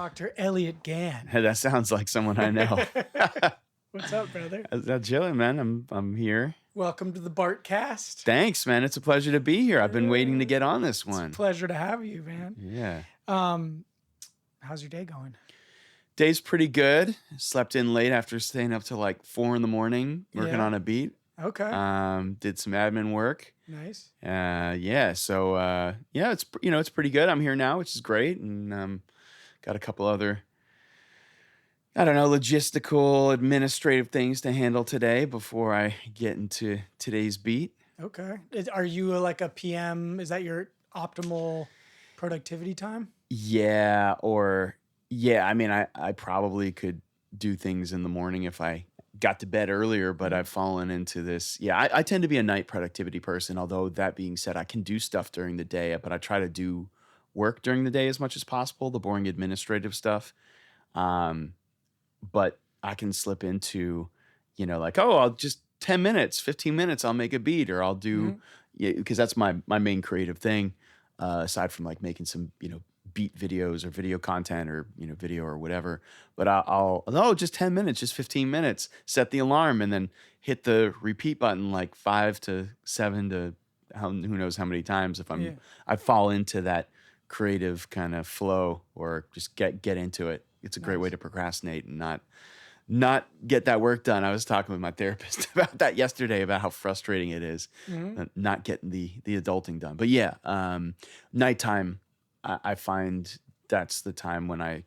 Dr. Elliot Gann. That sounds like someone I know. What's up, brother? Chilling, man. I'm here. Welcome to the Bartcast. Thanks, man. It's a pleasure to be here. I've been waiting to get on this one. It's a pleasure to have you, man. Yeah. How's your day going? Day's pretty good. Slept in late after staying up till like 4 a.m. working on a beat. Okay. Did some admin work. Nice. So it's pretty good. I'm here now, which is great, and got a couple other, I don't know, logistical, administrative things to handle today before I get into today's beat. Okay. Are you like a PM? Is that your optimal productivity time? Yeah. I mean, I probably could do things in the morning if I got to bed earlier, but I've fallen into this. Yeah, I tend to be a night productivity person, although that being said, I can do stuff during the day, but I try to do work during the day as much as possible, the boring administrative stuff. But I can slip into, like, I'll just 10 minutes, 15 minutes, I'll make a beat, or I'll do, because that's my main creative thing, aside from like making some, beat videos or video content or, video or whatever. But I'll just 10 minutes, just 15 minutes, set the alarm and then hit the repeat button like 5 to 7 to who knows how many times if I fall into that creative kind of flow or just get into it. It's a great way to procrastinate and not get that work done. I was talking with my therapist about that yesterday, about how frustrating it is not getting the adulting done. But nighttime, I find that's the time when I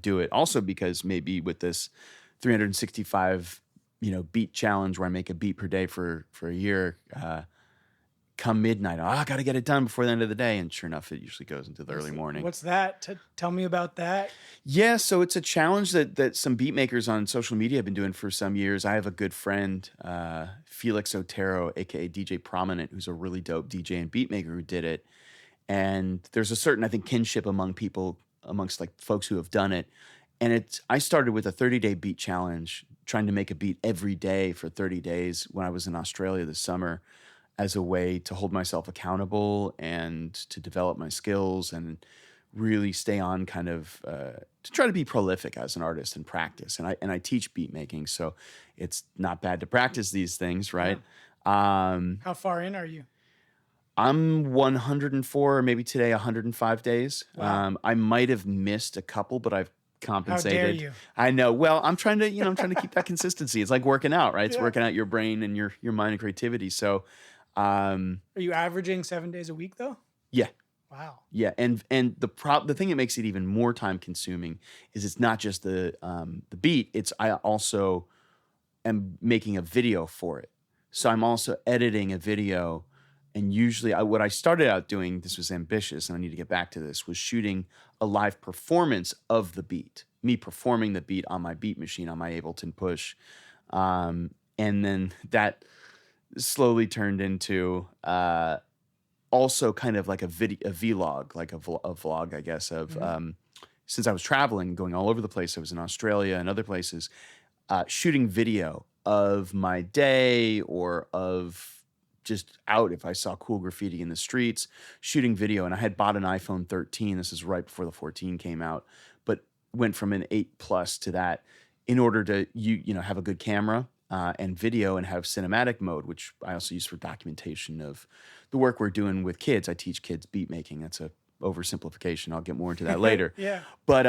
do it. Also because maybe with this 365 beat challenge where I make a beat per day for a year, come midnight, I got to get it done before the end of the day. And sure enough, it usually goes into the early morning. What's that? Tell me about that. Yeah, so it's a challenge that some beat makers on social media have been doing for some years. I have a good friend, Felix Otero, aka DJ Prominent, who's a really dope DJ and beat maker who did it. And there's a certain, I think, kinship amongst like folks who have done it. And I started with a 30-day beat challenge, trying to make a beat every day for 30 days when I was in Australia this summer, as a way to hold myself accountable and to develop my skills and really stay on kind of to try to be prolific as an artist and practice. And I teach beat making, so it's not bad to practice these things, right? Yeah. How far in are you? I'm 104, maybe today 105 days. Wow. I might have missed a couple, but I've compensated. How dare you? I know. Well, I'm trying to keep that consistency. It's like working out, right? It's working out your brain and your mind and creativity. So, are you averaging 7 days a week though? Yeah. Wow. Yeah, and the thing that makes it even more time consuming is it's not just the beat. It's I also am making a video for it. So I'm also editing a video. And usually what I started out doing, this was ambitious, and I need to get back to this, was shooting a live performance of the beat, me performing the beat on my beat machine, on my Ableton Push. And then that slowly turned into also kind of like a vlog, like a vlog, I guess, of since I was traveling, going all over the place. I was in Australia and other places, shooting video of my day or of just out if I saw cool graffiti in the streets, shooting video. And I had bought an iPhone 13. This is right before the 14 came out, but went from an 8 Plus to that in order to have a good camera and video and have cinematic mode, which I also use for documentation of the work we're doing with kids. I teach kids beat making. That's a oversimplification. I'll get more into that later. Yeah. But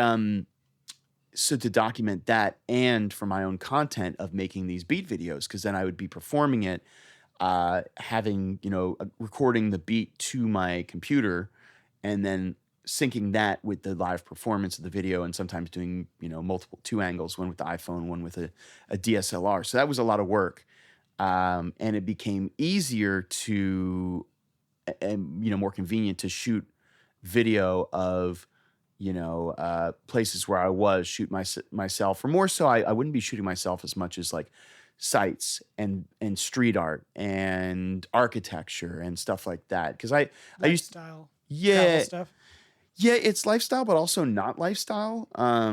so to document that and for my own content of making these beat videos, because then I would be performing it, having, recording the beat to my computer and then syncing that with the live performance of the video, and sometimes doing, multiple 2 angles, one with the iPhone, one with a DSLR. So that was a lot of work. And it became easier to, and, more convenient to shoot video of, places where I was, shoot myself, or more so, I wouldn't be shooting myself as much as like sites and street art and architecture and stuff like that. Because I used travel stuff. Yeah, it's lifestyle, but also not lifestyle. I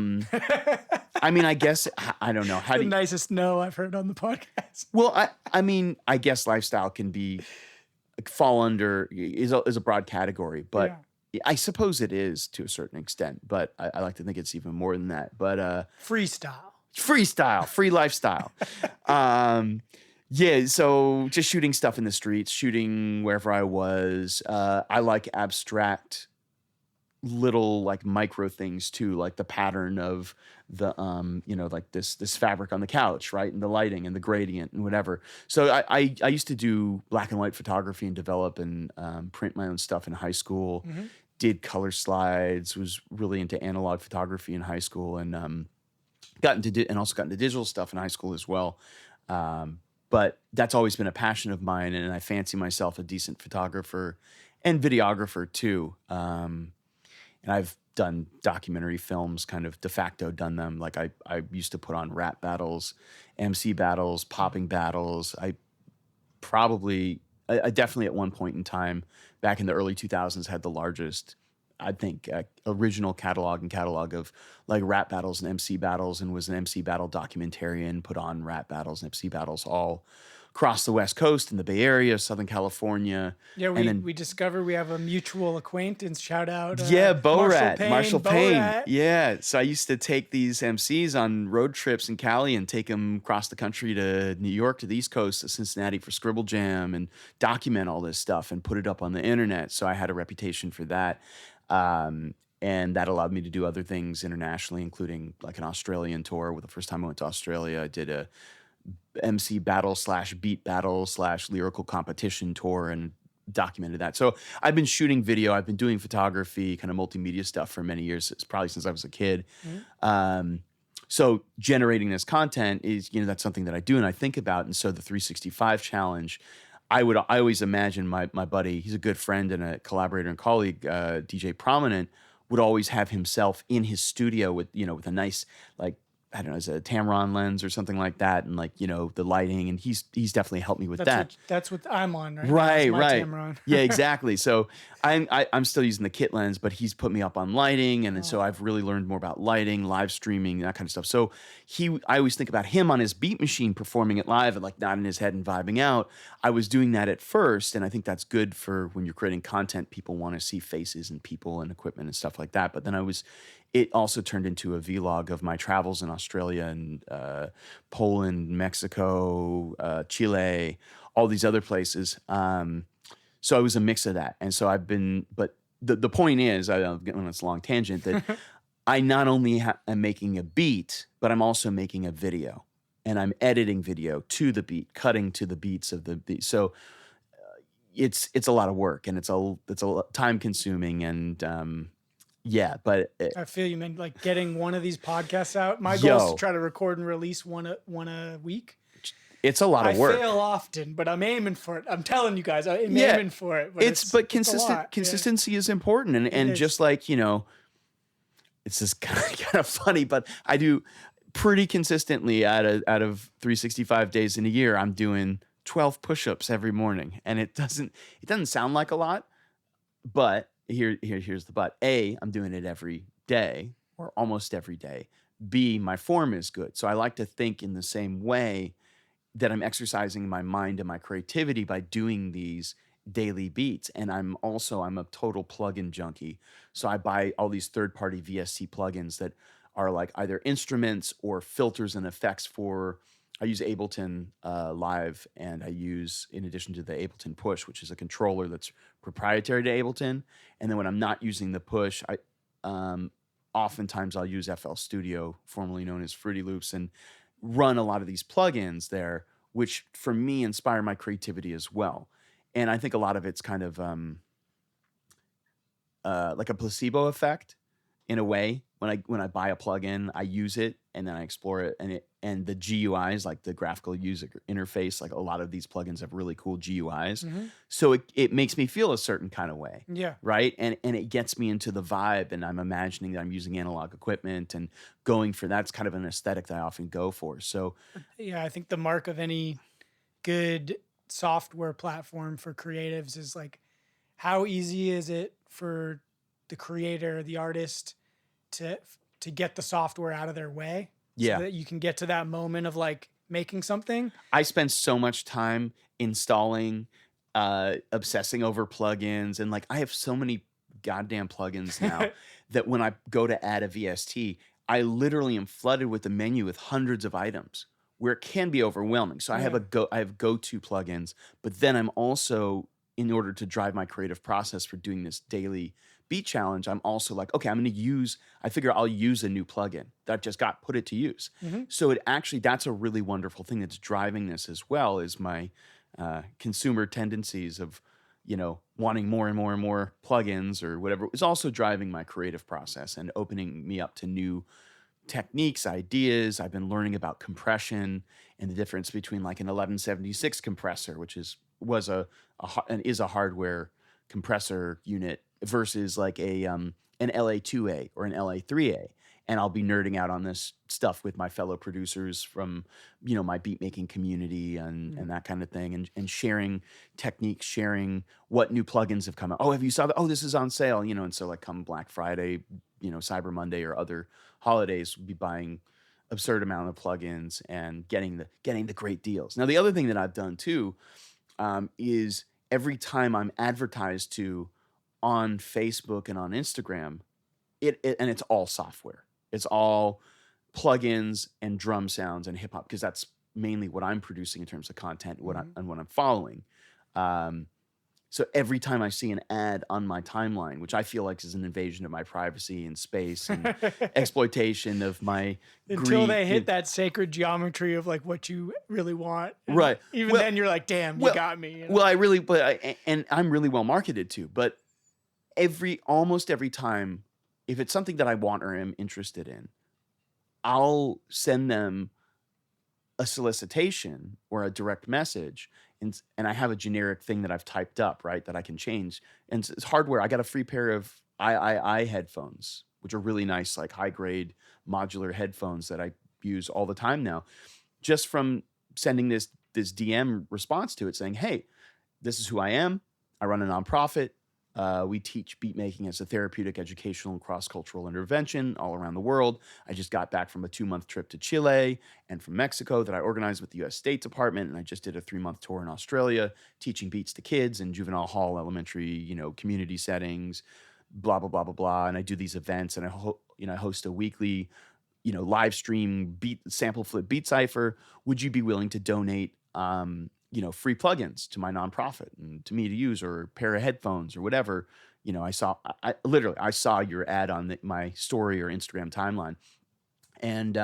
mean, I guess I don't know how the nicest no I've heard on the podcast. Well, I mean, I guess lifestyle can fall under is a broad category, but I suppose it is to a certain extent, but I like to think it's even more than that. But Freestyle. freestyle, free lifestyle. Yeah, so just shooting stuff in the streets, shooting wherever I was. I like abstract little like micro things too, like the pattern of the like this fabric on the couch, right, and the lighting and the gradient and whatever. So I used to do black and white photography and develop and print my own stuff in high school. Mm-hmm. Did color slides, was really into analog photography in high school, and got into and also got into digital stuff in high school as well. But that's always been a passion of mine, and I fancy myself a decent photographer and videographer too. And I've done documentary films, kind of de facto done them. Like I used to put on rap battles, MC battles, popping battles. I definitely at one point in time back in the early 2000s had the largest, I think, original catalog of like rap battles and MC battles, and was an MC battle documentarian, put on rap battles and MC battles all across the West Coast in the Bay Area, Southern California. Yeah, And then we discover we have a mutual acquaintance. Shout out. yeah, Marshall Payne. Rat. Yeah. So I used to take these MCs on road trips in Cali and take them across the country to New York, to the East Coast, to Cincinnati for Scribble Jam, and document all this stuff and put it up on the internet. So I had a reputation for that. And that allowed me to do other things internationally, including like an Australian tour. With the first time I went to Australia, I did a MC battle / beat battle / lyrical competition tour and documented that. So I've been shooting video. I've been doing photography, kind of multimedia stuff for many years. It's probably since I was a kid. Mm-hmm. So generating this content is, that's something that I do and I think about. And so the 365 challenge, I always imagine my buddy, he's a good friend and a collaborator and colleague, DJ Prominent, would always have himself in his studio with a nice, like, I don't know, is it a Tamron lens or something like that, and like the lighting, and he's definitely helped me with that. That's what I'm on right now. Right, My right. Tamron. Yeah, exactly. So I'm still using the kit lens, but he's put me up on lighting, and so I've really learned more about lighting, live streaming, that kind of stuff. So I always think about him on his beat machine performing it live and like nodding his head and vibing out. I was doing that at first, and I think that's good for when you're creating content. People want to see faces and people and equipment and stuff like that. But then it also turned into a vlog of my travels in Australia and Poland, Mexico, Chile, all these other places. So it was a mix of that. And so but the point is, I'm getting on this long tangent, that I not only am making a beat, but I'm also making a video. And I'm editing video to the beat, cutting to the beats of the beat. So it's a lot of work, and it's a time consuming, and yeah, but I feel you, man. Like getting one of these podcasts out. My goal is to try to record and release one a week. It's a lot of work. I fail often, but I'm aiming for it. I'm telling you guys, I'm aiming for it. But consistency is important, and just like it's just kind of funny, but I do pretty consistently out of 365 days in a year, I'm doing 12 push-ups every morning, and it doesn't sound like a lot, but here's the but. A, I'm doing it every day or almost every day. B, my form is good. So I like to think in the same way that I'm exercising my mind and my creativity by doing these daily beats. And I'm a total plugin junkie. So I buy all these third-party VST plugins that are like either instruments or filters and effects I use Ableton Live, and I use, in addition to the Ableton Push, which is a controller that's proprietary to Ableton. And then when I'm not using the Push, oftentimes I'll use FL Studio, formerly known as Fruity Loops, and run a lot of these plugins there, which for me inspire my creativity as well. And I think a lot of it's kind of like a placebo effect in a way. When I buy a plugin, I use it and then I explore it, and the GUIs, like the graphical user interface, like a lot of these plugins have really cool GUIs. Mm-hmm. So it makes me feel a certain kind of way. Yeah. Right. And it gets me into the vibe, and I'm imagining that I'm using analog equipment and going for that's kind of an aesthetic that I often go for. So yeah, I think the mark of any good software platform for creatives is like, how easy is it for the creator, the artist, to get the software out of their way, so that you can get to that moment of like making something. I spend so much time installing, obsessing over plugins, and like I have so many goddamn plugins now that when I go to add a VST, I literally am flooded with the menu with hundreds of items where it can be overwhelming. So Yeah. I have go-to plugins, but then I'm also, in order to drive my creative process for doing this daily beat challenge, I'm also like, okay, I figure I'll use a new plugin that I've just got, put it to use. Mhm. So it actually, that's a really wonderful thing that's driving this as well, is my consumer tendencies of, wanting more and more and more plugins or whatever, is also driving my creative process and opening me up to new techniques, ideas. I've been learning about compression and the difference between like an 1176 compressor, which and is a hardware compressor unit, versus like an LA2A or an LA3A. And I'll be nerding out on this stuff with my fellow producers from, my beat making community and that kind of thing, and sharing techniques, sharing what new plugins have come out. Oh, have you saw that? Oh, this is on sale, and so like come Black Friday, Cyber Monday or other holidays, we'll be buying absurd amount of plugins and getting the great deals. Now, the other thing that I've done too is every time I'm advertised to on Facebook and on Instagram, and it's all software. It's all plugins and drum sounds and hip hop, because that's mainly what I'm producing in terms of content, and what I'm following. So every time I see an ad on my timeline, which I feel like is an invasion of my privacy and space and exploitation of my Until greed, they hit that sacred geometry of like what you really want. And right? even then you're like, damn, you got me. Well, I'm really well marketed too. But almost every time, if it's something that I want or am interested in, I'll send them a solicitation or a direct message, and I have a generic thing that I've typed up, right, that I can change. And it's hardware. I got a free pair of I headphones, which are really nice, like high grade modular headphones that I use all the time now, just from sending this DM response to it saying, hey, this is who I am. I run a nonprofit. We teach beat making as a therapeutic, educational, and cross-cultural intervention all around the world. I just got back from a 2-month trip to Chile and from Mexico that I organized with the U.S. State Department, and I just did a 3-month tour in Australia, teaching beats to kids in juvenile hall, elementary, community settings, blah blah blah blah blah. And I do these events, and I host a weekly, live stream sample flip beat cipher. Would you be willing to donate free plugins to my nonprofit and to me to use, or a pair of headphones or whatever? I saw your ad on my story or Instagram timeline. And,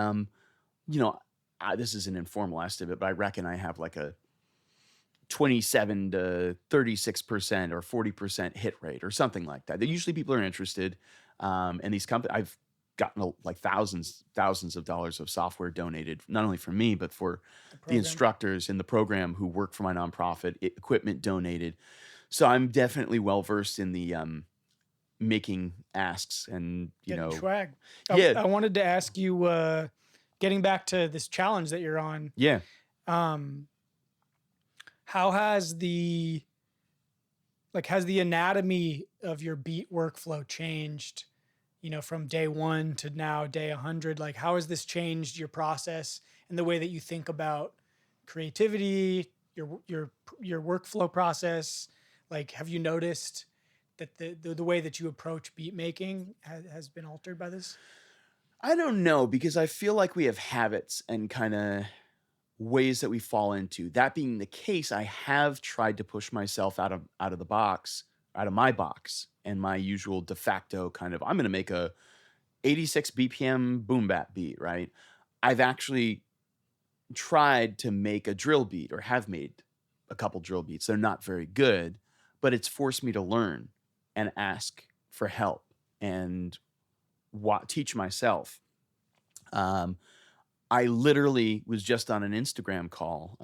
this is an informal estimate, but I reckon I have like a 27 to 36% or 40% hit rate or something like that. Usually people are interested. And these companies, I've gotten like thousands of dollars of software donated, not only for me, but for the instructors in the program who work for my nonprofit, equipment donated. So I'm definitely well-versed in the making asks and, swag. Yeah. I wanted to ask you, getting back to this challenge that you're on. Yeah. How has the anatomy of your beat workflow changed, from day 1 to now day 100? Like, how has this changed your process and the way that you think about creativity, your workflow process? Like, have you noticed that the way that you approach beat making has been altered by this? I don't know, because I feel like we have habits and kind of ways that we fall into. That being the case, I have tried to push myself out of my box and my usual de facto kind of, I'm going to make a 86 BPM boom bap beat, right? I've actually tried to make a drill beat, or have made a couple drill beats. They're not very good, but it's forced me to learn and ask for help and teach myself. I literally was just on an Instagram call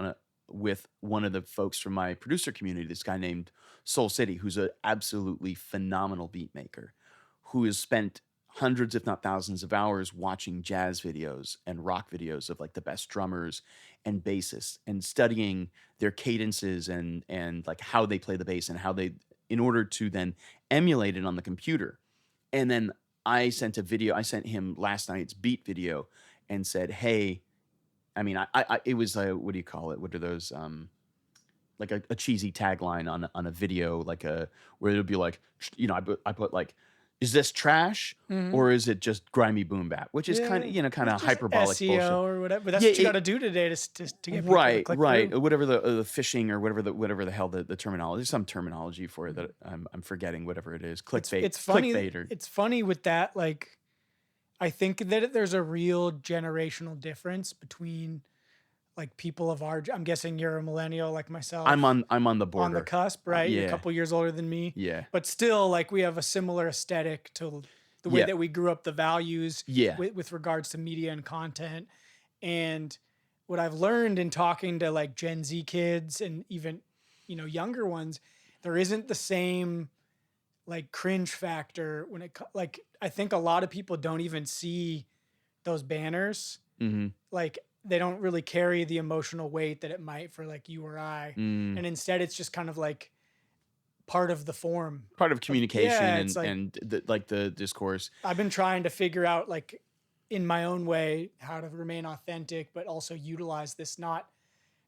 with one of the folks from my producer community, this guy named Soul City, who's an absolutely phenomenal beat maker, who has spent hundreds, if not thousands of hours watching jazz videos and rock videos of like the best drummers and bassists, and studying their cadences and like how they play the bass and in order to then emulate it on the computer. And then I sent him last night's beat video and said, hey, it was what do you call it? What are those? like a cheesy tagline on a video, like where it'll be like, I put like, is this trash Mhm. or is it just grimy boom bap? Which is kind Yeah, of, kind it's of just hyperbolic bullshit. SEO or whatever, but that's Yeah, what you gotta do today to get people to right, click right. through. Or whatever the phishing or whatever the hell the terminology. There's some terminology for it that I'm forgetting. Whatever it is, It's funny. clickbait, or It's funny with that. Like, I think that there's a real generational difference between like people of our. I'm guessing you're a millennial like myself, I'm on the on the border. cusp, right? You're a Yeah, couple years older than me, yeah, but still, like, we have a similar aesthetic to the way yeah, that we grew up, the values yeah. with regards to media and content. And what I've learned in talking to like Gen Z kids and even, younger ones, there isn't the same like cringe factor when like, I think a lot of people don't even see those banners. Mm-hmm. Like, they don't really carry the emotional weight that it might for like you or I. Mm. And instead it's just kind of like part of the form Part of of, communication yeah, it's like and like the discourse. I've been trying to figure out, like, in my own way, how to remain authentic but also utilize this not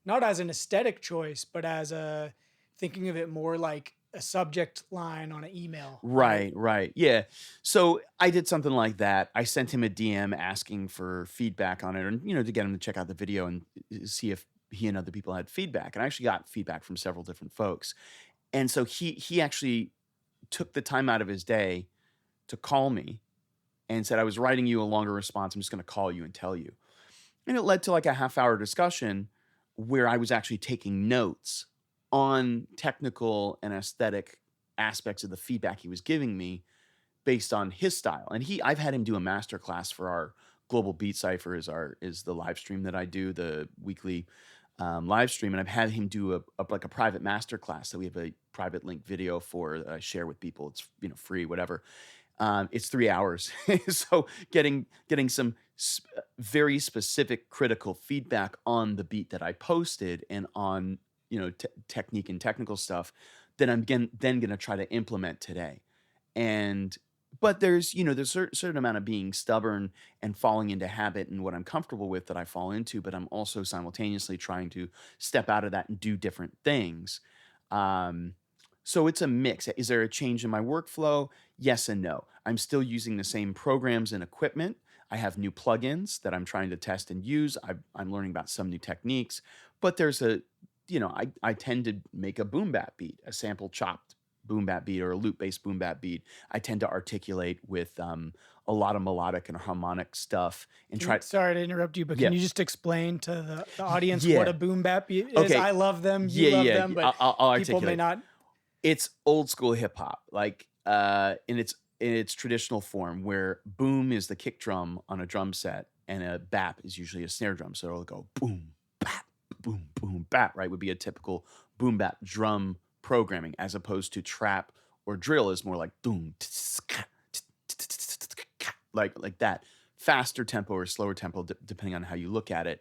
as an aesthetic choice, but as a thinking of it more like a subject line on an email, right? Right, right. Yeah. So I did something like that. I sent him a DM asking for feedback on it, and to get him to check out the video and see if he and other people had feedback. And I actually got feedback from several different folks. And so he actually took the time out of his day to call me and said, I was writing you a longer response. I'm just going to call you and tell you. And it led to like a half-hour discussion where I was actually taking notes on technical and aesthetic aspects of the feedback he was giving me based on his style. And I've had him do a master class for our Global Beat Cipher is the live stream that I do, the weekly live stream. And I've had him do like a private master class that we have a private link video for that I share with people. It's free, whatever. It's 3 hours. So getting some very specific critical feedback on the beat that I posted and on, technique and technical stuff that I'm then going to try to implement today. And, but there's a certain amount of being stubborn and falling into habit and what I'm comfortable with that I fall into, but I'm also simultaneously trying to step out of that and do different things. So it's a mix. Is there a change in my workflow? Yes and no. I'm still using the same programs and equipment. I have new plugins that I'm trying to test and use. I'm learning about some new techniques, but I tend to make a boom bap beat, a sample chopped boom bap beat or a loop based boom bap beat. I tend to articulate with a lot of melodic and harmonic stuff and try. Sorry to interrupt you, but Yeah, can you just explain to the audience what yeah. a boom bap is? Okay. I love them, you Yeah, love yeah. them, but I'll people may articulate. not. It's old school hip hop, like in its traditional form, where boom is the kick drum on a drum set, and a bap is usually a snare drum. So it'll go boom, bap, boom, boom, bap. Right, would be a typical boom bap drum programming, as opposed to trap or drill is more like boom, like that, faster tempo or slower tempo, depending on how you look at it,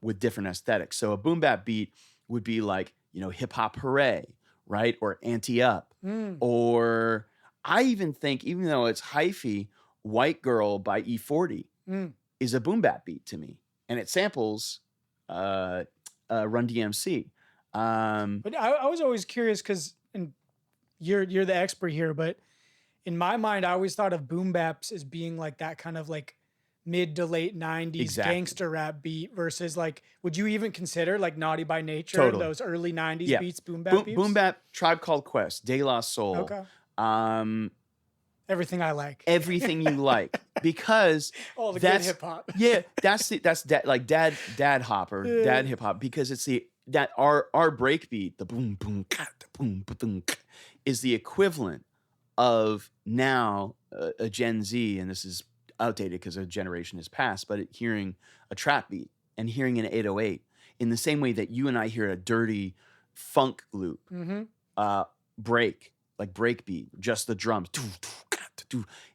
with different aesthetics. So a boom bap beat would be like hip hop hooray, right? Or Anti Up. Mm. Or I even think, even though it's hyphy, White Girl by E40 is a boom bap beat to me. And it samples Run DMC. But I was always curious because, and you're the expert here, but in my mind, I always thought of boom baps as being like that kind of like mid to late 90s Exactly. gangster rap beat versus, like, would you even consider like Naughty by Nature, Totally. those early 90s Yeah. beats, boom bap beats? Boom bap, Tribe Called Quest, De La Soul. Okay. Everything I like. Everything you like, because all the good hip hop. Yeah, that's like dad hop or dad hip hop, because it's that our break beat, the boom boom the boom boom is the equivalent of now a Gen Z, and this is outdated because a generation has passed, but hearing a trap beat and hearing an 808 in the same way that you and I hear a dirty funk loop, break, like break beat, just the drums,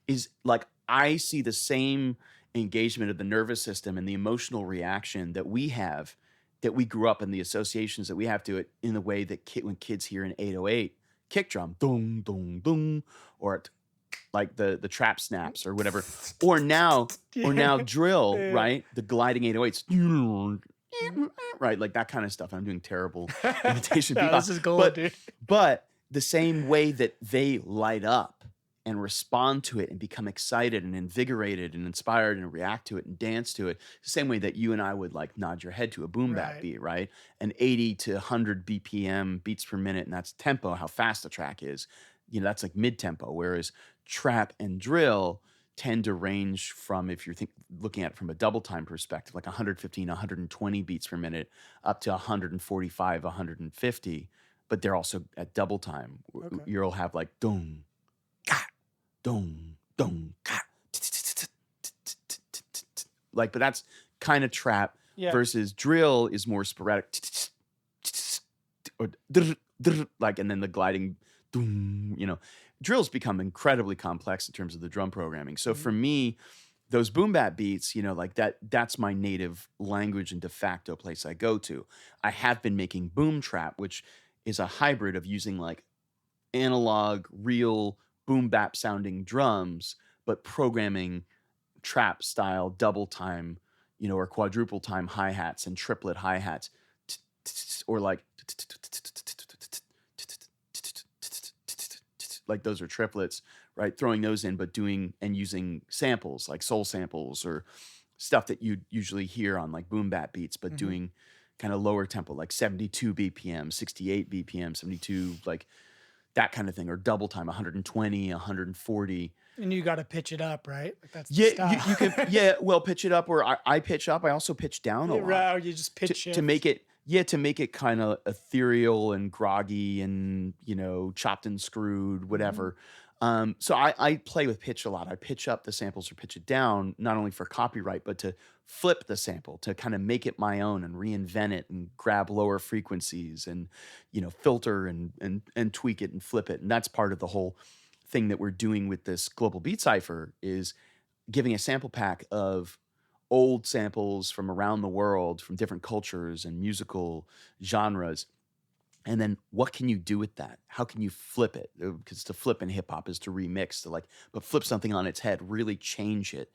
is like, I see the same engagement of the nervous system and the emotional reaction that we have, that we grew up in, the associations that we have to it, in the way that when kids hear an 808 kick drum, dong, dong, dong, or like the trap snaps or whatever, or now drill, right? The gliding 808s, right, like that kind of stuff. I'm doing terrible imitation No, bebop, this is gold, but dude. the same way that they light up and respond to it and become excited and invigorated and inspired and react to it and dance to it, the same way that you and I would like nod your head to a boom bap Right. beat, right? An 80 to 100 BPM beats per minute, and that's tempo, how fast the track is. That's like mid tempo. Whereas trap and drill tend to range from, if you're looking at it from a double time perspective, like 115, 120 beats per minute, up to 145, 150. But they're also at double time. Okay. You'll have like dong, ka, dong, dong, ka, like, but that's kind of trap. Yeah. Versus drill is more sporadic, or like, and then the gliding, drills become incredibly complex in terms of the drum programming. So for me, those boom bap beats, like that's my native language and de facto place I go to. I have been making boom trap, which is a hybrid of using like analog, real boom bap sounding drums, but programming trap style double time, or quadruple time hi-hats and triplet hi-hats, or like those are triplets, right? Throwing those in, but doing and using samples like soul samples or stuff that you usually hear on like boom bap beats, but doing kind of lower tempo, like 72 BPM, 68 BPM, 72, like that kind of thing, or double time, 120, 140. And you got to pitch it up, right? Like that's the Yeah, style. you can, well, pitch it up, or I pitch up. I also pitch down a lot. Right, or you just pitch shift. To make it kind of ethereal and groggy and, chopped and screwed, whatever. So I play with pitch a lot. I pitch up the samples or pitch it down, not only for copyright, but to flip the sample, to kind of make it my own and reinvent it and grab lower frequencies and, filter and tweak it and flip it. And that's part of the whole thing that we're doing with this Global Beat Cipher, is giving a sample pack of old samples from around the world, from different cultures and musical genres. And then what can you do with that? How can you flip it? Because to flip in hip hop is to remix, but flip something on its head, really change it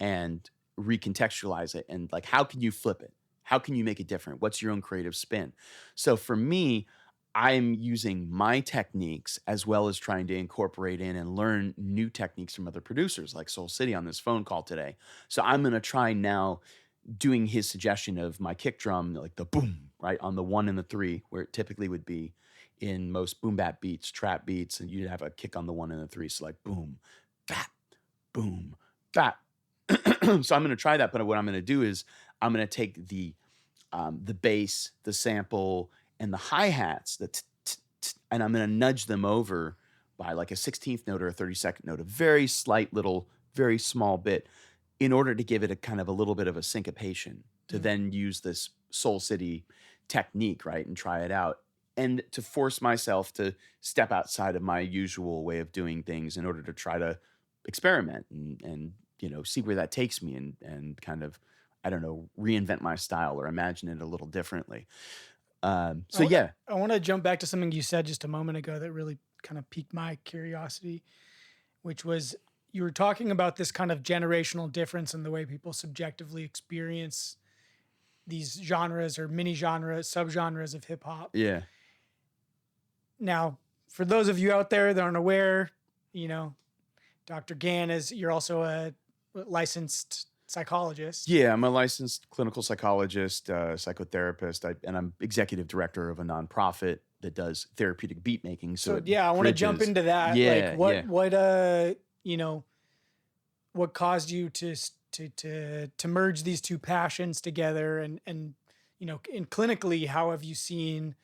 and recontextualize it. And like, how can you flip it? How can you make it different? What's your own creative spin? So for me, I'm using my techniques as well as trying to incorporate in and learn new techniques from other producers like Soul City on this phone call today. So I'm going to try now doing his suggestion of my kick drum, like the boom, right, on the 1 and the 3, where it typically would be in most boom bap beats, trap beats, and you'd have a kick on the 1 and the 3. So like boom, bap, boom, bap. So I'm going to try that. But what I'm going to do is I'm going to take the bass, the sample, and the hi-hats, and I'm going to nudge them over by like a 16th note or a 32nd note, a very slight little, very small bit, in order to give it a kind of a little bit of a syncopation, to then use this Soul City technique, right, and try it out, and to force myself to step outside of my usual way of doing things in order to try to experiment and see where that takes me, and kind of, I don't know, reinvent my style or imagine it a little differently. So yeah. I want to jump back to something you said just a moment ago that really kind of piqued my curiosity, which was you were talking about this kind of generational difference in the way people subjectively experience these genres or mini genres, subgenres of hip hop. Yeah. Now, for those of you out there that aren't aware, Dr. Gann you're also a licensed psychologist. Yeah, I'm a licensed clinical psychologist, psychotherapist, and I'm executive director of a nonprofit that does therapeutic beat making. So I want to jump into that. Yeah, like what caused you to merge these two passions together, and and clinically, how have you seen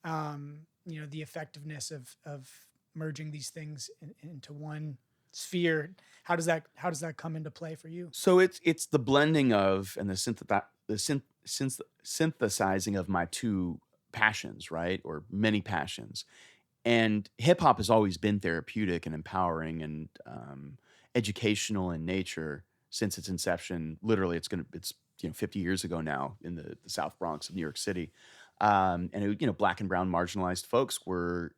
the effectiveness of merging these things into one sphere? How does that come into play for you? So it's the blending of and the synthesizing of my two passions, right? Or many passions. And hip hop has always been therapeutic and empowering and educational in nature since its inception. Literally, it's 50 years ago now in the South Bronx of New York City. Black and brown marginalized folks were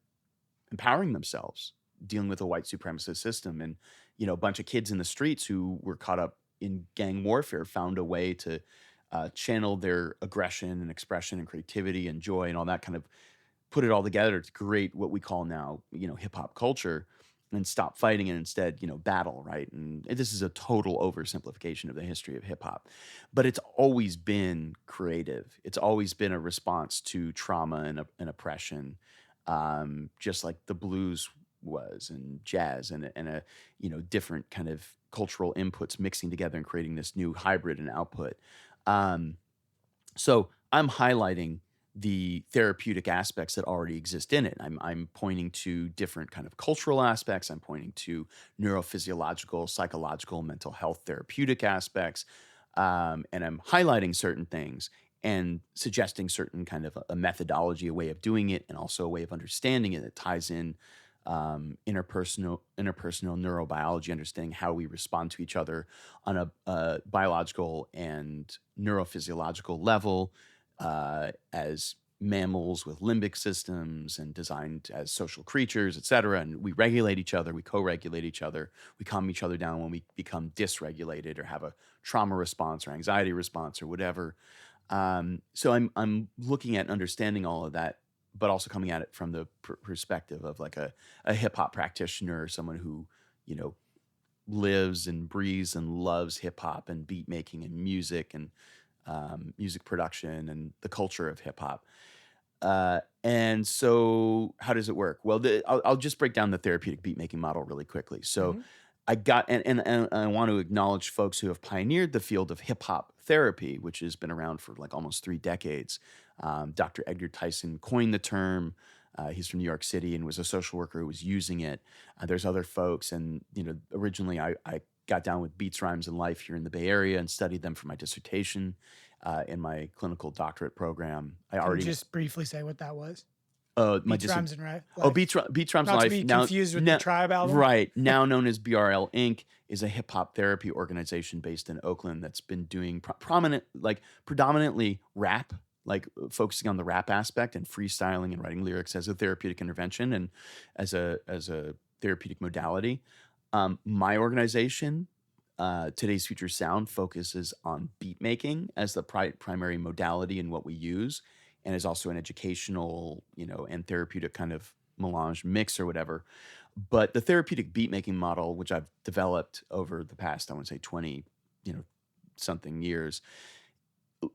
empowering themselves, dealing with a white supremacist system. And, a bunch of kids in the streets who were caught up in gang warfare found a way to channel their aggression and expression and creativity and joy and all that, kind of put it all together to create what we call now, hip hop culture, and stop fighting and instead, battle, right? And this is a total oversimplification of the history of hip hop, but it's always been creative. It's always been a response to trauma and oppression, just like the blues was, and jazz, and different kind of cultural inputs mixing together and creating this new hybrid and output. Um, so I'm highlighting the therapeutic aspects that already exist in it. I'm pointing to different kind of cultural aspects. I'm pointing to neurophysiological, psychological, mental health therapeutic aspects, and I'm highlighting certain things and suggesting certain kind of a methodology, a way of doing it, and also a way of understanding it that ties in interpersonal neurobiology, understanding how we respond to each other on a biological and neurophysiological level, as mammals with limbic systems and designed as social creatures, et cetera. And we regulate each other, we co-regulate each other, we calm each other down when we become dysregulated or have a trauma response or anxiety response or whatever. So I'm looking at understanding all of that, but also coming at it from the perspective of like a hip hop practitioner or someone who, you know, lives and breathes and loves hip hop and beat making and music and music production and the culture of hip hop. And so, how does it work? Well, I'll just break down the therapeutic beat making model really quickly. So, Mhm. I got and I want to acknowledge folks who have pioneered the field of hip hop therapy, which has been around for like almost 3 decades. Dr. Edgar Tyson coined the term. He's from New York City and was a social worker who was using it. There's other folks, and originally I got down with beats, rhymes, and life here in the Bay Area and studied them for my dissertation in my clinical doctorate program. I Can you already just briefly say what that was? my Beats, dissert rhymes, and oh, life. Beats, Rhymes, Not to Life, be now confused with the now Tribe album. right, now known as BRL Inc., is a hip hop therapy organization based in Oakland that's been doing predominantly rap, like, focusing on the rap aspect and freestyling and writing lyrics as a therapeutic intervention and as a therapeutic modality. My organization, Today's Future Sound, focuses on beat making as the primary modality in what we use, and is also an educational, and therapeutic kind of melange mix or whatever. But the therapeutic beat making model, which I've developed over the past, I want to say 20, you know, something years,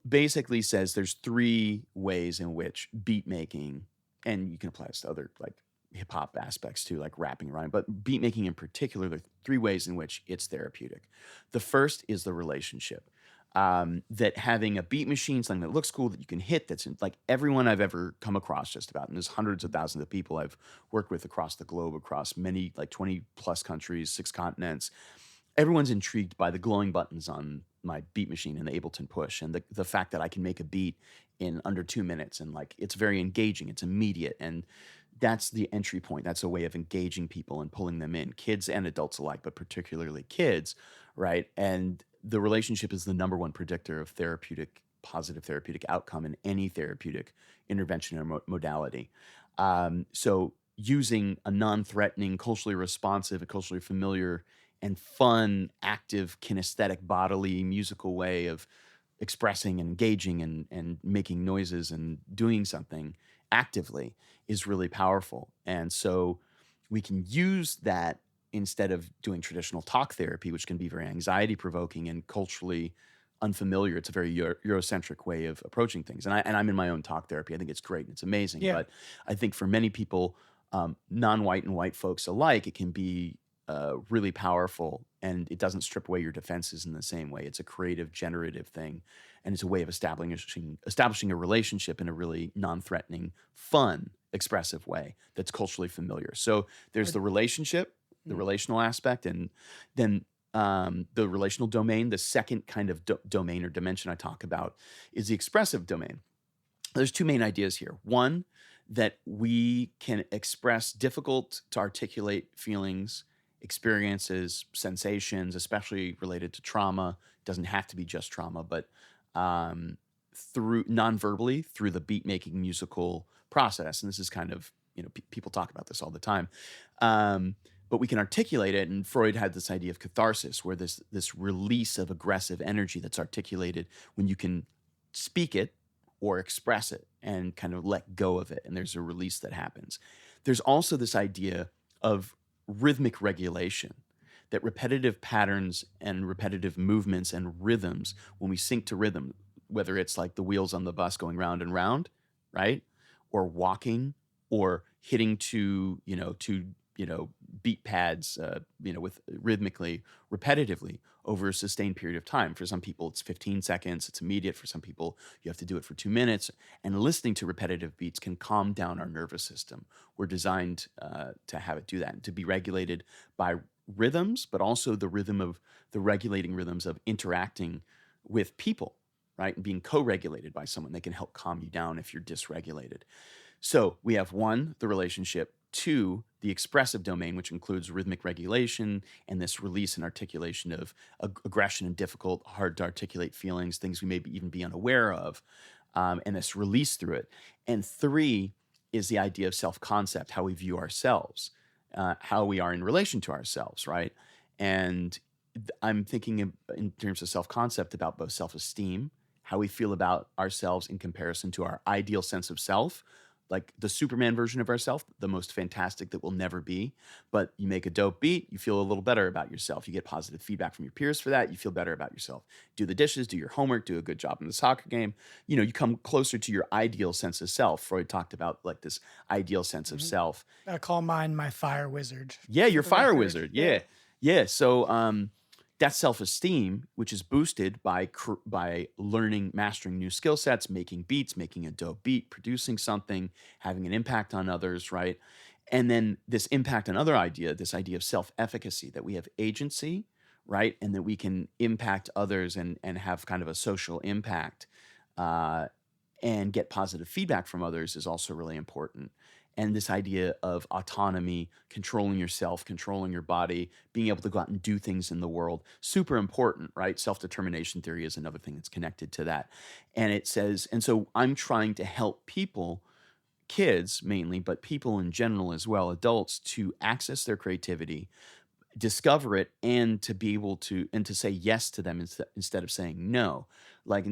basically says there's three ways in which beat making, and you can apply this to other like hip hop aspects too, like rapping, rhyme, but beat making in particular, there are three ways in which it's therapeutic. The first is the relationship. That having a beat machine, something that looks cool that you can hit, that's in, like, everyone I've ever come across, just about, and there's hundreds of thousands of people I've worked with across the globe, across many, like 20 plus countries, 6 continents, everyone's intrigued by the glowing buttons on my beat machine and the Ableton Push, and the fact that I can make a beat in under 2 minutes, and like it's very engaging, it's immediate, and that's the entry point. That's a way of engaging people and pulling them in, kids and adults alike, but particularly kids, right? And the relationship is the number one predictor of positive therapeutic outcome in any therapeutic intervention or modality. So using a non-threatening, culturally responsive, and culturally familiar and fun, active, kinesthetic, bodily, musical way of expressing and engaging and making noises and doing something actively is really powerful. And so we can use that instead of doing traditional talk therapy, which can be very anxiety provoking and culturally unfamiliar. It's a very Eurocentric way of approaching things. And I'm in my own talk therapy. I think it's great and it's amazing. Yeah. But I think for many people, non-white and white folks alike, it can be really powerful, and it doesn't strip away your defenses in the same way. It's a creative, generative thing, and it's a way of establishing a relationship in a really non-threatening, fun, expressive way that's culturally familiar. So there's Are- the relationship, the mm. relational aspect, and then the relational domain. The second kind of domain or dimension I talk about is the expressive domain. There's two main ideas here. One, that we can express difficult to articulate feelings, experiences, sensations, especially related to trauma. It doesn't have to be just trauma, but um, through non-verbally, through the beat making musical process. And this is kind of, people talk about this all the time. Um, but we can articulate it. And Freud had this idea of catharsis, where this release of aggressive energy that's articulated when you can speak it or express it and kind of let go of it, and there's a release that happens. There's also this idea of rhythmic regulation, that repetitive patterns and repetitive movements and rhythms, when we sync to rhythm, whether it's like the wheels on the bus going round and round, right? Or walking, or hitting to beat pads, with rhythmically, repetitively over a sustained period of time. For some people, it's 15 seconds, it's immediate. For some people, you have to do it for 2 minutes. And listening to repetitive beats can calm down our nervous system. We're designed to have it do that, and to be regulated by rhythms, but also the regulating rhythms of interacting with people, right? And being co-regulated by someone. They can help calm you down if you're dysregulated. So we have one, the relationship; two, the expressive domain, which includes rhythmic regulation and this release and articulation of aggression and difficult, hard to articulate feelings, things we maybe even be unaware of, and this release through it. And three is the idea of self-concept, how we view ourselves, how we are in relation to ourselves, right? And I'm thinking in terms of self-concept about both self-esteem, how we feel about ourselves in comparison to our ideal sense of self, like the Superman version of ourselves, the most fantastic that we'll never be. But you make a dope beat, you feel a little better about yourself. You get positive feedback from your peers for that. You feel better about yourself. Do the dishes, do your homework, do a good job in the soccer game. You come closer to your ideal sense of self. Freud talked about like this ideal sense of Mhm. self. I call mine my fire wizard. Yeah, For you're the fire record. wizard. Yeah. Yeah. So that's self-esteem, which is boosted by learning, mastering new skill sets, making beats, making a dope beat, producing something, having an impact on others, right? And then this impact on other idea, this idea of self-efficacy, that we have agency, right? And that we can impact others and have kind of a social impact, uh, and get positive feedback from others, is also really important. And this idea of autonomy, controlling yourself, controlling your body, being able to go out and do things in the world, super important, right? Self-determination theory is another thing that's connected to that. And it says, and so I'm trying to help people, kids mainly, but people in general as well, adults, to access their creativity, discover it, and to be able to and to say yes to them instead of saying no. Like,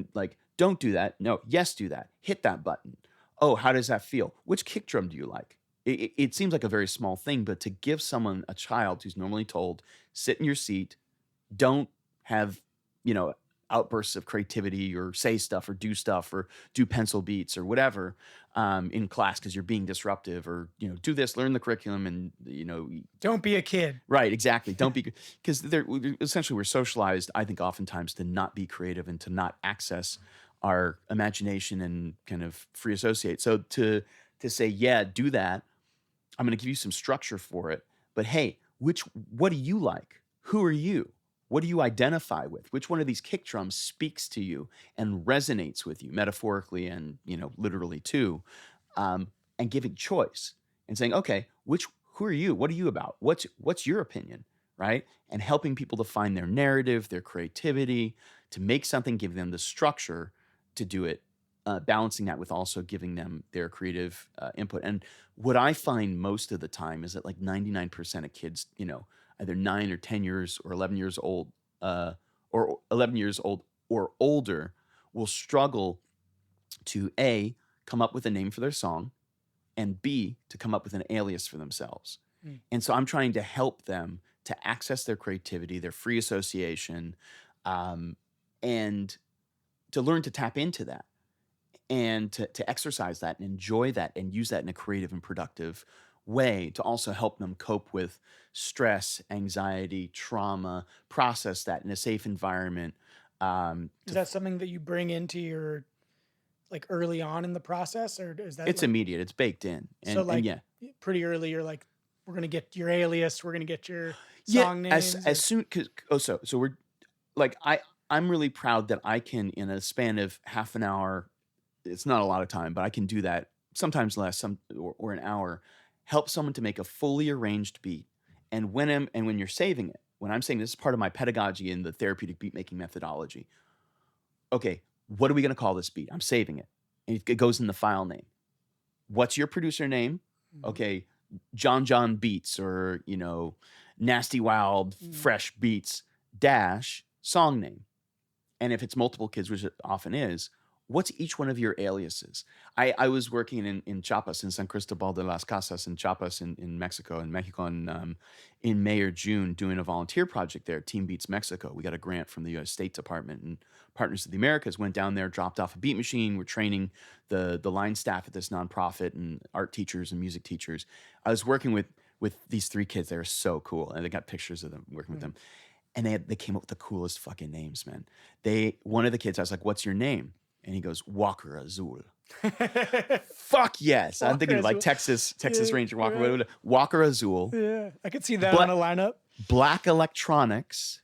don't do that. No, yes, do that. Hit that button. Oh, how does that feel? Which kick drum do you like? It seems like a very small thing, but to give someone, a child who's normally told, sit in your seat, don't have, you know, outbursts of creativity, or say stuff, or do pencil beats or whatever, in class because you're being disruptive, or, do this, learn the curriculum, and, Don't be a kid. right, exactly. Don't be, because they're essentially, we're socialized, I think, oftentimes to not be creative and to not access our imagination and kind of free associate. So to say, yeah, do that. I'm going to give you some structure for it. But hey, what do you like? Who are you? What do you identify with? Which one of these kick drums speaks to you and resonates with you, metaphorically and, literally too? And giving choice and saying, okay, who are you? What are you about? What's your opinion, right? And helping people to find their narrative, their creativity, to make something, give them the structure to do it, balancing that with also giving them their creative input. And what I find most of the time is that like 99% of kids, either 9 or 10 years or 11 years old, or 11 years old or older, will struggle to A, come up with a name for their song, and B, to come up with an alias for themselves. Mm. And so I'm trying to help them to access their creativity, their free association, and to learn to tap into that, and to exercise that and enjoy that and use that in a creative and productive way, to also help them cope with stress, anxiety, trauma, process that in a safe environment. Is that something that you bring into your like early on in the process, or is that It's like immediate, it's baked in. so And like yeah. pretty early? You're like, we're gonna get your alias, we're gonna get your Yeah, song as names, as or soon cause so we're like, I'm really proud that I can, in a span of half an hour, it's not a lot of time, but I can do that, sometimes less, or an hour, help someone to make a fully arranged beat. And when you're saving it, when I'm saying this is part of my pedagogy in the therapeutic beat making methodology. Okay, what are we gonna call this beat? I'm saving it. And it goes in the file name. What's your producer name? Mhm. Okay, John Beats, or Nasty Wild Mm. Fresh Beats dash song name. And if it's multiple kids, which it often is, what's each one of your aliases? I was working in Chiapas, in San Cristobal de las Casas in Chiapas in Mexico, in May or June, doing a volunteer project there, Team Beats Mexico. We got a grant from the U.S. State Department, and Partners of the Americas went down there, dropped off a beat machine. We're training the line staff at this nonprofit and art teachers and music teachers. I was working with these three kids. They were so cool, and they got pictures of them working with Mm. them. And they came up with the coolest fucking names, man. One of the kids, I was like, "What's your name?" And he goes, "Walker Azul." Fuck yes. I'm Walker thinking like Azul. Texas Yeah, Ranger Walker, right. Walker Azul, Yeah, I could see that on Black, a lineup. Black Electronics,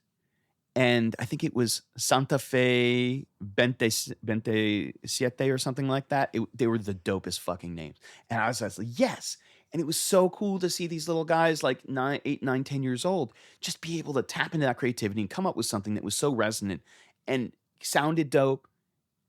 and I think it was Santa Fe 27 or something like that. They were the dopest fucking names. And I was like, yes. And it was so cool to see these little guys like 8, 9, 10 years old just be able to tap into that creativity and come up with something that was so resonant and sounded dope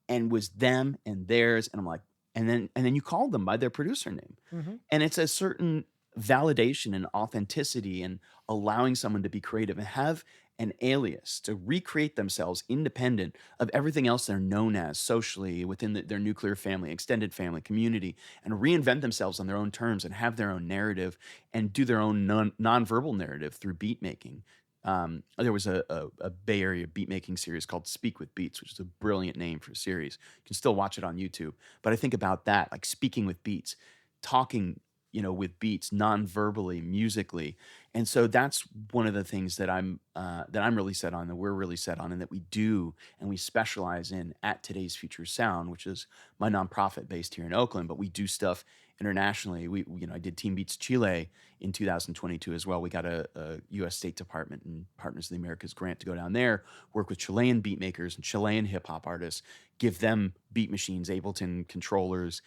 and was them and theirs. And I'm like, and then you called them by their producer name. Hmm. And it's a certain validation and authenticity and allowing someone to be creative and have an alias to recreate themselves independent of everything else they're known as socially within their nuclear family, extended family, community, and reinvent themselves on their own terms and have their own narrative and do their own nonverbal narrative through beat making. There was a Bay Area beat making series called Speak with Beats, which is a brilliant name for a series. You can still watch it on YouTube. But I think about that, like speaking with beats, talking, with beats non-verbally, musically. And so that's one of the things that I'm really set on, that we're really set on, and that we do and we specialize in at Today's Future Sound, which is my nonprofit based here in Oakland. But we do stuff internationally. I did Team Beats Chile in 2022 as well. We got a U.S. State Department and Partners of the Americas grant to go down there, work with Chilean beat makers and Chilean hip hop artists, give them beat machines, Ableton controllers,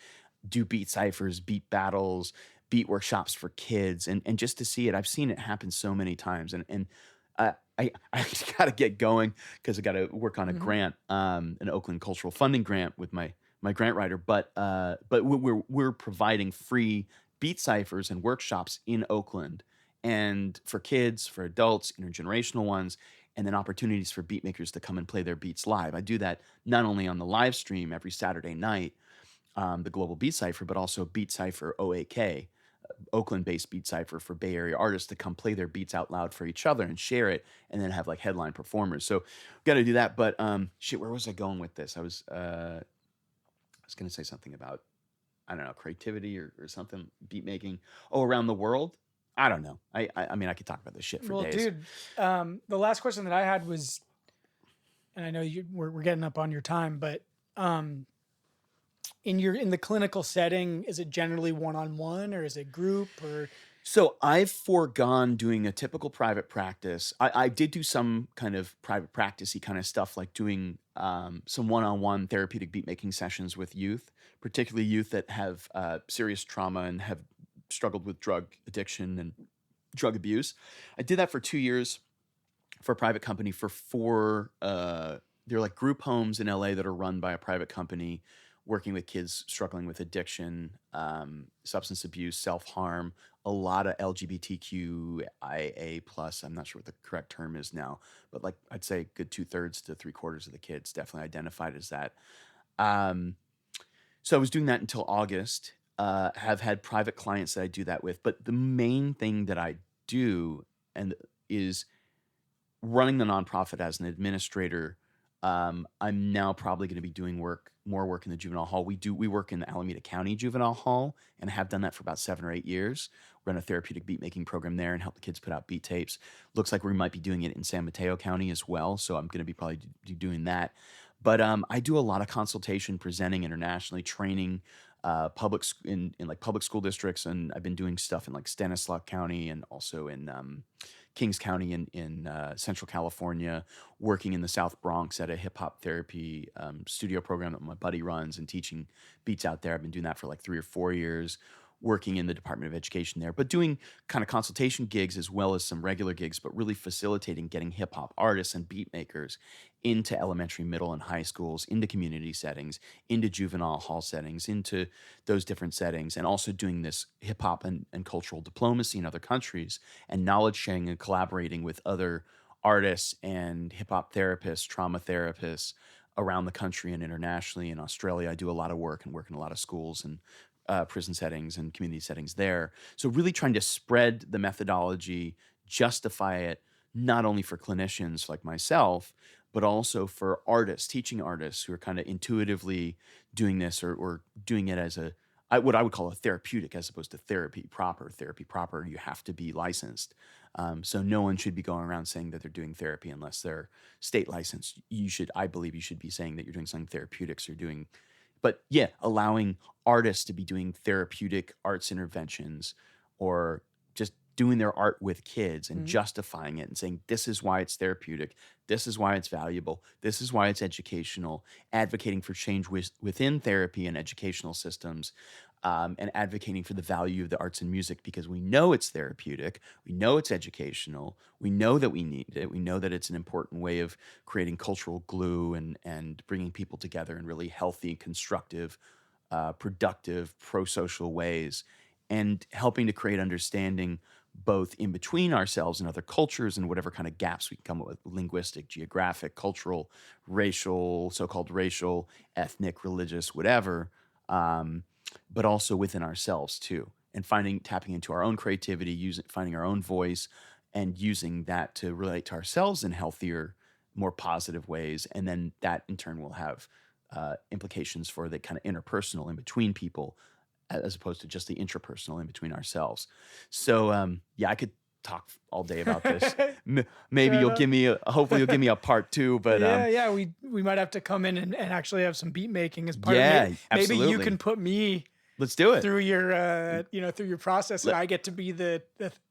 do beat ciphers, beat battles, beat workshops for kids, and just to see it, I've seen it happen so many times, and I got to get going because I got to work on a Hmm. grant, an Oakland Cultural Funding grant with my grant writer, but we're providing free beat ciphers and workshops in Oakland, and for kids, for adults, intergenerational ones. And then opportunities for beat makers to come and play their beats live. I do that not only on the live stream every Saturday night, the Global Beat Cipher, but also Beat Cipher OAK, Oakland-based Beat Cipher for Bay Area artists to come play their beats out loud for each other and share it, and then have like headline performers. So got to do that. But shit, where was I going with this? I was going to say something about, I don't know, creativity or something, beat making. Oh, around the world. I don't know. I mean, I could talk about this shit for Well, days. dude, the last question that I had was, and I know we're getting up on your time, but um, in the clinical setting, is it generally one-on-one or is it group or? So I've foregone doing a typical private practice. I did do some kind of private practice-y kind of stuff, like doing some one-on-one therapeutic beat making sessions with youth, particularly youth that have serious trauma and have struggled with drug addiction and drug abuse. I did that for 2 years for a private company for four. They're like group homes in LA that are run by a private company, working with kids struggling with addiction, substance abuse, self harm, a lot of LGBTQIA plus. I'm not sure what the correct term is now, but like I'd say a good 2/3 to 3/4 of the kids definitely identified as that. Um, so I was doing that until August. Have had private clients that I do that with, but the main thing that I do and is running the nonprofit as an administrator. I'm now probably going to be doing more work in the juvenile hall. We work in the Alameda County Juvenile Hall and have done that for about 7 or 8 years. Run a therapeutic beat making program there and help the kids put out beat tapes. Looks like we might be doing it in San Mateo County as well. So I'm going to be probably doing that. But I do a lot of consultation, presenting internationally, training in like public school districts, and I've been doing stuff in like Stanislaus County and also in Kings County in Central California, working in the South Bronx at a hip hop therapy studio program that my buddy runs and teaching beats out there. I've been doing that for like 3 or 4 years. working in the Department of Education there, but doing kind of consultation gigs as well as some regular gigs, but really facilitating getting hip hop artists and beat makers into elementary, middle, and high schools, into community settings, into juvenile hall settings, into those different settings, and also doing this hip hop and cultural diplomacy in other countries and knowledge sharing and collaborating with other artists and hip hop therapists, trauma therapists around the country and internationally. In Australia, I do a lot of work and work in a lot of schools and prison settings and community settings there. So really trying to spread the methodology, justify it, not only for clinicians like myself, but also for artists, teaching artists who are kind of intuitively doing this or doing it as what I would call a therapeutic as opposed to therapy proper. Therapy proper, you have to be licensed. So no one should be going around saying that they're doing therapy unless they're state licensed. I believe you should be saying that you're doing something therapeutics or doing, but yeah, allowing artists to be doing therapeutic arts interventions or just doing their art with kids and justifying it and saying, this is why it's therapeutic. This is why it's valuable. This is why it's educational, advocating for change within therapy and educational systems, and advocating for the value of the arts and music because we know it's therapeutic. We know it's educational. We know that we need it. We know that it's an important way of creating cultural glue and bringing people together in really healthy, constructive, productive, pro-social ways, and helping to create understanding both in between ourselves and other cultures and whatever kind of gaps we can come up with, linguistic, geographic, cultural, racial, so-called racial, ethnic, religious, whatever, but also within ourselves too. And tapping into our own creativity, finding our own voice and using that to relate to ourselves in healthier, more positive ways. And then that in turn will have implications for the kind of interpersonal in between people, as opposed to just the intrapersonal in between ourselves. So yeah, I could talk all day about this. Maybe hopefully you'll give me a part 2, but yeah, we might have to come in and actually have some beat making as part of it. Absolutely. Maybe you can put me let's do it through your through your process, and I get to be the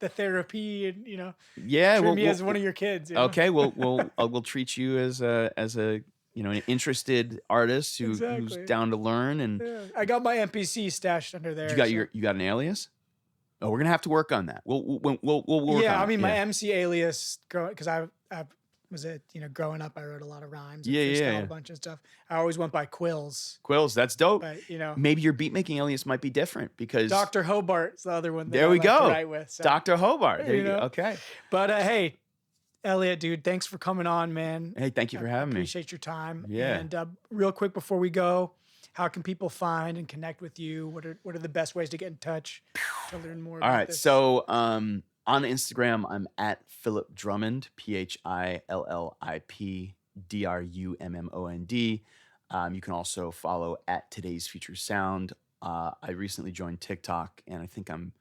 therapy and treat me as one of your kids. Okay, we'll treat you as a an interested artist who's down to learn. And I got my NPC stashed under there. You got an alias? Oh, we're gonna have to work on that. We'll work on it. I mean, my MC alias, because I was growing up, I wrote a lot of rhymes. And a bunch of stuff. I always went by Quills. Quills, that's dope. But maybe your beat making alias might be different because Dr. Hobart's the other one. There we go. To write with, so. Dr. Hobart. There you go. Okay. But hey, Elliot, dude, thanks for coming on, man. Hey, thank you for having me. Appreciate your time. Yeah. And real quick before we go, how can people find and connect with you? What are the best ways to get in touch to learn more about this? All right. So on Instagram, I'm at Philip Drummond, PhillipDrummond. You can also follow at Today's Future Sound. I recently joined TikTok, and I think I'm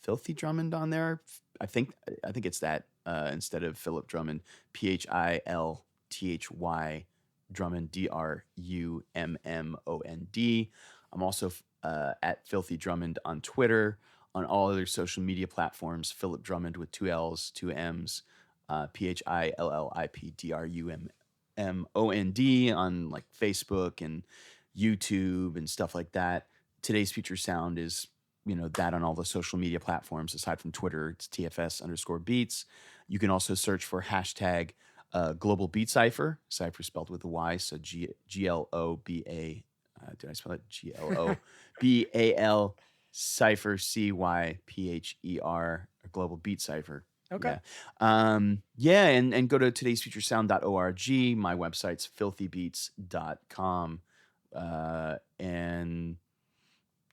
Filthy Drummond on there. I think it's that instead of Philip Drummond, PhillThy Drummond, Drummond. I'm also at Filthy Drummond on Twitter, on all other social media platforms. Philip Drummond with 2 L's, 2 M's, PhillipDrummond on like Facebook and YouTube and stuff like that. Today's Future Sound is that on all the social media platforms. Aside from Twitter, it's TFS_beats. You can also search for hashtag Global Beat Cipher spelled with a Y. So GLOBA. Did I spell it? GLOBAL Cipher CYPHER, Global Beat Cipher. Okay. Yeah. And go to today'sfuturesound.org. My website's filthybeats.com. And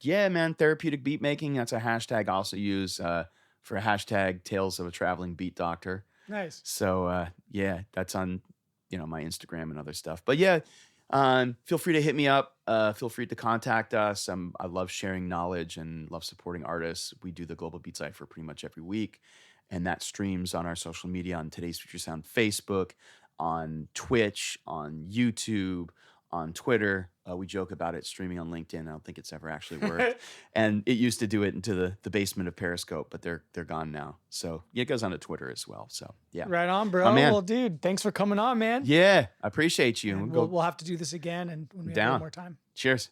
yeah, man, therapeutic beat making. That's a hashtag I also use for hashtag Tales of a Traveling Beat Doctor. Nice. So yeah, that's on my Instagram and other stuff. But yeah, feel free to hit me up. Feel free to contact us. I love sharing knowledge and love supporting artists. We do the Global Beat Cipher pretty much every week, and that streams on our social media on Today's Future Sound Facebook, on Twitch, on YouTube, on Twitter. We joke about it streaming on LinkedIn. I don't think it's ever actually worked. And it used to do it into the basement of Periscope, but they're gone now. So yeah, it goes on to Twitter as well. So yeah. Right on, bro. Well, dude, thanks for coming on, man. Yeah, I appreciate you. We'll have to do this again and when we have more time. Cheers.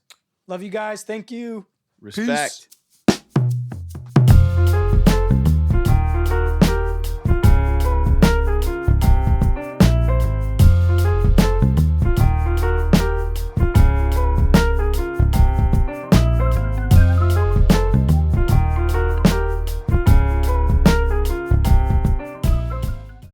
Love you guys. Thank you. Respect. Peace.